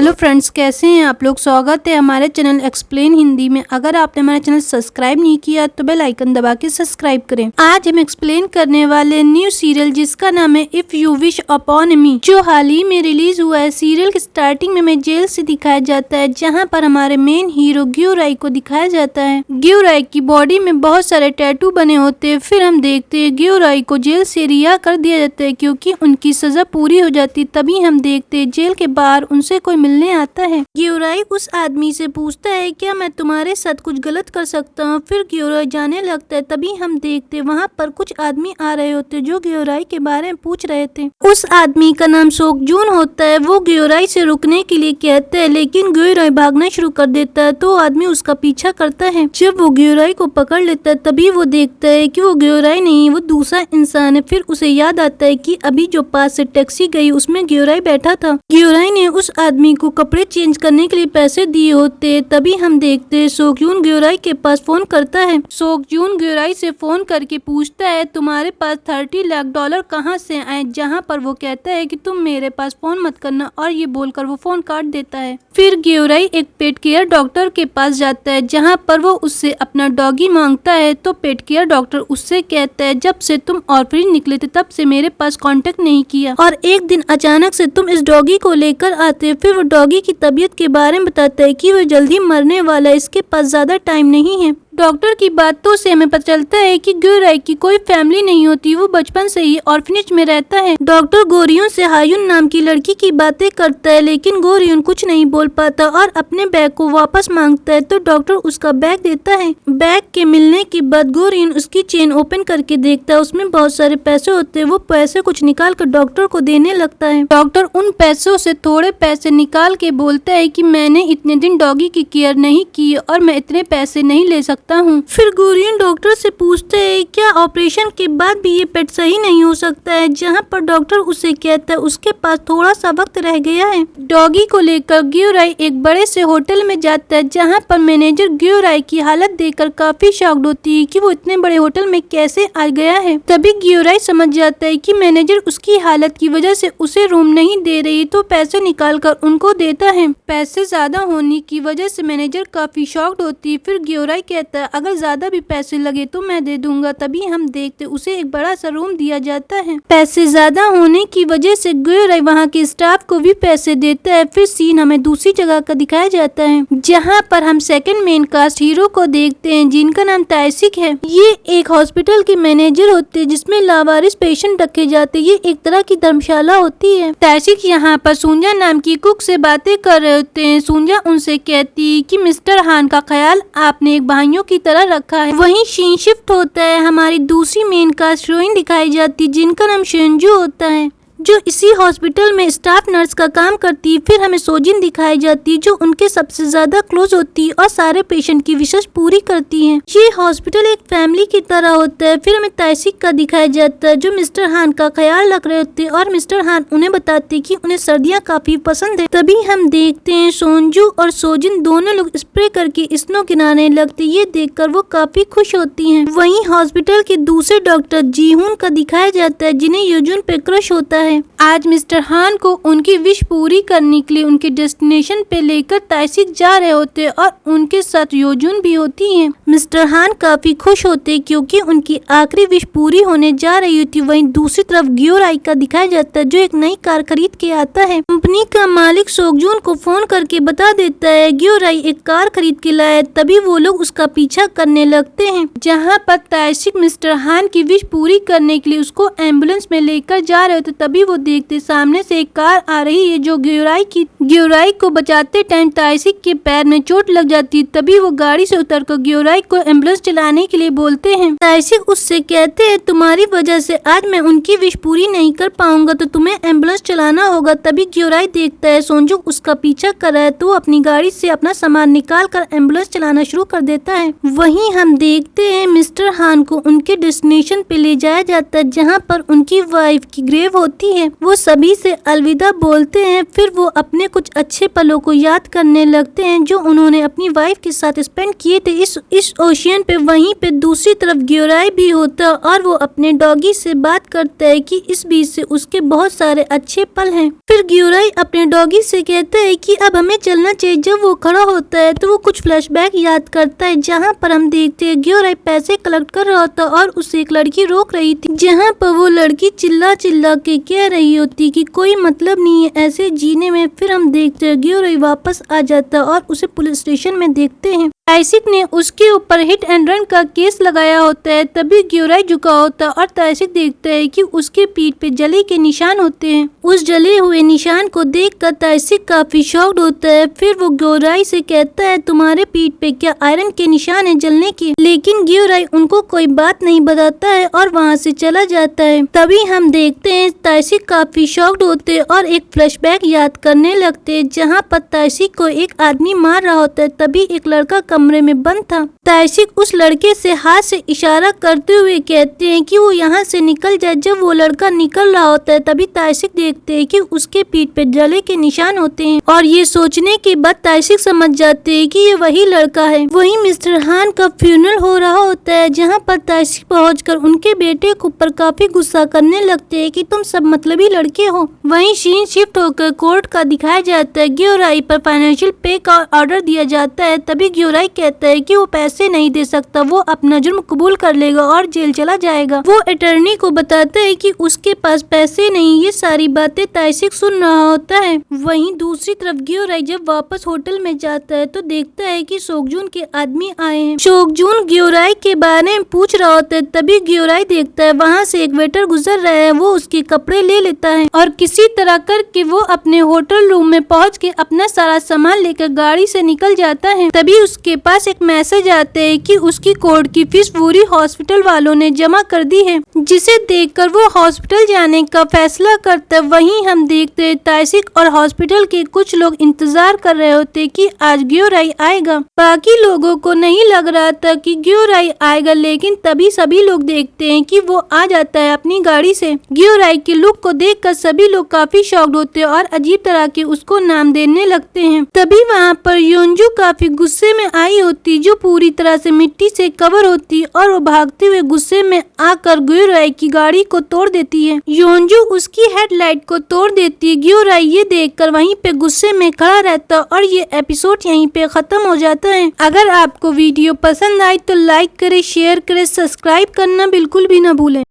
Hello friends, कैसे हैं आप लोग। स्वागत है हमारे चैनल एक्सप्लेन हिंदी में। अगर आपने हमारा चैनल सब्सक्राइब नहीं किया तो बेल आइकन दबा के सब्सक्राइब करें। आज हम एक्सप्लेन करने वाले न्यू सीरियल जिसका नाम है इफ यू विश अपॉन मी, जो हाल ही में रिलीज हुआ है। सीरियल की स्टार्टिंग में हमें जेल से दिखाया जाता है, जहाँ पर हमारे मेन हीरो ग्यू राय को दिखाया जाता है। ग्यू राय की बॉडी में बहुत सारे टैटू बने होते हैं। फिर हम देखते हैं ग्यू राय को जेल से रिहा कर दिया जाता है क्योंकि उनकी सजा पूरी हो जाती। तभी हम देखते हैं जेल के बाहर उनसे कोई मिलने आता है। ग्यू राय उस आदमी से पूछता है क्या मैं तुम्हारे साथ कुछ गलत कर सकता हूँ। फिर ग्यू राय जाने लगता है। तभी हम देखते हैं वहाँ पर कुछ आदमी आ रहे होते जो ग्यू राय के बारे में पूछ रहे थे। उस आदमी का नाम सोकजून होता है। वो ग्यू राय से रुकने के लिए कहता है, लेकिन ग्यू राय भागना शुरू कर देता है तो आदमी उसका पीछा करता है। जब वो ग्यू राय को पकड़ लेता है तभी वो देखता है कि वो ग्यू राय नहीं, वो दूसरा इंसान है। फिर उसे याद आता है कि अभी जो पास से टैक्सी गई उसमें ग्यू राय बैठा था। ग्यू राय ने उस आदमी को कपड़े चेंज करने के लिए पैसे दिए होते। तभी हम देखते हैं सोकजून ग्यू राय के पास फोन करता है। सोकजून ग्यू राय से फोन करके पूछता है तुम्हारे पास $30 लाख कहाँ से आए, जहाँ पर वो कहता है कि तुम मेरे पास फोन मत करना, और ये बोलकर वो फोन काट देता है। फिर ग्यू राय एक पेट केयर डॉक्टर के पास जाता है, जहाँ पर वो उससे अपना डॉगी मांगता है। तो पेट केयर डॉक्टर उससे कहता है जब से तुम ऑर्फनेज निकले थे तब से मेरे पास कांटेक्ट नहीं किया, और एक दिन अचानक से तुम इस डॉगी को लेकर आते। फिर वो डॉगी की तबीयत के बारे में बताता है कि वो जल्दी मरने वाला है, इसके पास ज्यादा टाइम नहीं है। डॉक्टर की बातों से हमें पता चलता है कि ग्यू राय की कोई फैमिली नहीं होती, वो बचपन से ही ऑर्फनेज में रहता है। डॉक्टर गोरियन से हायुन नाम की लड़की की बातें करता है, लेकिन गोरियन कुछ नहीं बोल पाता और अपने बैग को वापस मांगता है। तो डॉक्टर उसका बैग देता है। बैग के मिलने के बाद गोरियन उसकी चेन ओपन करके देखता है, उसमें बहुत सारे पैसे होते हैं। वो पैसे कुछ निकाल कर डॉक्टर को देने लगता है। डॉक्टर उन पैसों से थोड़े पैसे निकाल के बोलता है कि मैंने इतने दिन डॉगी की केयर नहीं की और मैं इतने पैसे नहीं ले सकता हूँ। फिर गोरियन डॉक्टर से पूछते है क्या ऑपरेशन के बाद भी ये पेट सही नहीं हो सकता है, जहाँ पर डॉक्टर उसे कहता है उसके पास थोड़ा सा वक्त रह गया है। डॉगी को लेकर ग्यू राय एक बड़े से होटल में जाता है, जहाँ पर मैनेजर ग्यू राय की हालत देखकर काफी शॉक्ड होती है कि वो इतने बड़े होटल में कैसे आ गया है। तभी ग्यू राय समझ जाता है कि मैनेजर उसकी हालत की वजह से उसे रूम नहीं दे रही, तो पैसे निकाल कर उनको देता है। पैसे ज्यादा होने की वजह से मैनेजर काफी शॉक्ड होती है। फिर ग्यू राय कहता है अगर ज्यादा भी पैसे लगे तो मैं दे दूंगा। तभी हम देखते उसे एक बड़ा सा रूम दिया जाता है। पैसे ज्यादा होने की वजह से ग्यू राय वहाँ के स्टाफ को भी पैसे देता है। फिर सीन हमें दूसरी जगह का दिखाया जाता है, जहाँ पर हम सेकंड मेन कास्ट हीरो को देखते हैं जिनका नाम ताइसिक है। ये एक हॉस्पिटल के मैनेजर होते हैं जिसमें लावारिस पेशेंट रखे जाते हैं। ये एक तरह की धर्मशाला होती है। ताइसिक यहाँ पर सुंजा नाम की कुक से बातें कर रहे होते हैं। सुंजा उनसे कहती है कि मिस्टर हान का ख्याल आपने एक भाइयों की तरह रखा है। वहीं सीन शिफ्ट होता है। हमारी दूसरी मेन कास्ट हीरोइन दिखाई जाती है जिनका नाम शेंजू होता है, जो इसी हॉस्पिटल में स्टाफ नर्स का काम करती है। फिर हमें सोजिन दिखाई जाती है जो उनके सबसे ज्यादा क्लोज होती है और सारे पेशेंट की विशेष पूरी करती है। ये हॉस्पिटल एक फैमिली की तरह होता है। फिर हमें ताइसिक का दिखाया जाता है जो मिस्टर हान का ख्याल रख रहे होते हैं, और मिस्टर हान उन्हें बताते हैं कि उन्हें सर्दियाँ काफी पसंद है। तभी हम देखते हैं सोंजू और सोजिन दोनों लोग स्प्रे करके स्नो गिराने लगते। ये देखकर वो काफी खुश होती है। वहीं हॉस्पिटल के दूसरे डॉक्टर जीहून का दिखाया जाता है जिन्हें योजुन पे क्रश होता है। आज मिस्टर हान को उनकी विश पूरी करने के लिए उनके डेस्टिनेशन पे लेकर ताइसिक जा रहे होते हैं, और उनके साथ योजुन भी होती हैं। मिस्टर हान काफी खुश होते हैं क्योंकि उनकी आखिरी विश पूरी होने जा रही होती। वहीं दूसरी तरफ ग्यू राय का दिखाया जाता है जो एक नई कार खरीद के आता है। कंपनी का मालिक सोकजून को फोन करके बता देता है ग्यू राय एक कार खरीद के लाया। तभी वो लोग उसका पीछा करने लगते हैं, जहाँ पर ताइसिक मिस्टर हान की विश पूरी करने के लिए उसको एम्बुलेंस में लेकर जा रहे होते। तभी वो देखते सामने से एक कार आ रही है जो ग्यू राय को बचाते टाइम ताइसिक के पैर में चोट लग जाती। तभी वो गाड़ी से उतरकर ग्यू राय को एम्बुलेंस चलाने के लिए बोलते हैं। ताइसिक उससे कहते हैं तुम्हारी वजह से आज मैं उनकी विश पूरी नहीं कर पाऊंगा, तो तुम्हें एम्बुलेंस चलाना होगा। तभी ग्यू राय देखता है सोंजू उसका पीछा कर रहा है, तो अपनी गाड़ी से अपना सामान निकाल कर एम्बुलेंस चलाना शुरू कर देता है। वहीं हम देखते हैं मिस्टर हान को उनके डेस्टिनेशन पे ले जाया जाता है, जहाँ पर उनकी वाइफ की ग्रेव होती लड़की है। वो सभी से अलविदा बोलते हैं, फिर वो अपने कुछ अच्छे पलों को याद करने लगते हैं जो उन्होंने अपनी वाइफ के साथ स्पेंड किए थे इस ओशियन पे। वहीं पे दूसरी तरफ ग्योराई भी होता है और वो अपने डॉगी से बात करता है कि इस बीच से उसके बहुत सारे अच्छे पल हैं। फिर ग्योराई अपने डॉगी से कहता है कि अब हमें चलना चाहिए। जब वो खड़ा होता है तो वो कुछ फ्लैशबैक याद करता है जहाँ पर हम देखते हैं ग्योराई पैसे कलेक्ट कर रहा होता और उसे एक लड़की रोक रही थी, जहाँ पर वो लड़की चिल्ला चिल्ला के कह रही होती कि कोई मतलब नहीं है ऐसे जीने में। फिर हम देखते हैं ग्योराई वापस आ जाता और उसे पुलिस स्टेशन में देखते हैं। ताइसिक ने उसके ऊपर हिट एंड रन का केस लगाया होता है। तभी ग्योराई झुका होता और ताइसिक देखता है कि उसके पीठ पे जले के निशान होते हैं। उस जले हुए निशान को देखकर ताइसिक काफी शॉक्ड होता है। फिर वो ग्योराई से कहता है तुम्हारे पीठ पे क्या आयरन के निशान है जलने के? लेकिन ग्योराई उनको कोई बात नहीं बताता है और वहाँ से चला जाता है। तभी हम देखते हैं ताइसिक काफी शॉक्ड होते हैं और एक फ्लैशबैक याद करने लगते हैं जहाँ पर ताइसिक को एक आदमी मार रहा होता है। तभी एक लड़का कमरे में बंद था। ताइसिक उस लड़के से हाथ से इशारा करते हुए कहते हैं कि वो यहाँ से निकल जाए। जब वो लड़का निकल रहा होता है तभी ताइसिक देखते हैं कि उसके पीठ पे जले के निशान होते हैं और ये सोचने के बाद ताइसिक समझ जाते हैं कि ये वही लड़का है। वहीं मिस्टर हान का फ्यूनरल हो रहा होता है जहाँ पर ताइसिक पहुंचकर उनके बेटे के ऊपर काफी गुस्सा करने लगते हैं कि तुम सब मतलबी लड़के हो। वहीं सीन शिफ्ट होकर कोर्ट का दिखाया जाता है। ग्योराई पर फाइनेंशियल पे का ऑर्डर दिया जाता है। तभी ग्योराई कहता है कि वो पैसे नहीं दे सकता, वो अपना जुर्म कबूल कर लेगा और जेल चला जाएगा। वो अटर्नी को बताता है कि उसके पास पैसे नहीं। ये सारी बातें ताइसिक सुन रहा होता है। वहीं दूसरी तरफ ग्योराई जब वापस होटल में जाता है तो देखता है कि सोकजून के आदमी आए हैं। सोकजून ग्योराई के बारे में पूछ रहा होता है। तभी ग्योराई देखता है वहाँ से एक वेटर गुजर रहा है। वो उसके कपड़े ले लेता है और किसी तरह करके वो अपने होटल रूम में पहुँच के अपना सारा सामान लेकर गाड़ी से निकल जाता है। तभी उसके पास एक मैसेज आता है कि उसकी कोर्ट की फीस पूरी हॉस्पिटल वालों ने जमा कर दी है, जिसे देखकर वो हॉस्पिटल जाने का फैसला करता है। वहीं हम देखते हैं ताइसिक और हॉस्पिटल के कुछ लोग इंतजार कर रहे होते कि आज ग्योराई आएगा। बाकी लोगों को नहीं लग रहा था कि ग्योराई आएगा, लेकिन तभी सभी लोग देखते हैं कि वो आ जाता है अपनी गाड़ी से। ग्योराई के लुक को देखकर सभी लोग काफी शॉक्ड होते हैं और अजीब तरह के उसको नाम देने लगते हैं। तभी वहाँ पर योंजू काफी गुस्से में आई होती जो पूरी तरह से मिट्टी से कवर होती और वो भागते हुए गुस्से में आकर ग्योराई की गाड़ी को तोड़ देती है। योंजू उसकी हेडलाइट को तोड़ देती है। ग्योराई ये देखकर वहीं पे गुस्से में खड़ा रहता और ये एपिसोड यहीं पे खत्म हो जाता है। अगर आपको वीडियो पसंद आई तो लाइक करें, शेयर करें, सब्सक्राइब करना बिल्कुल भी ना भूलें।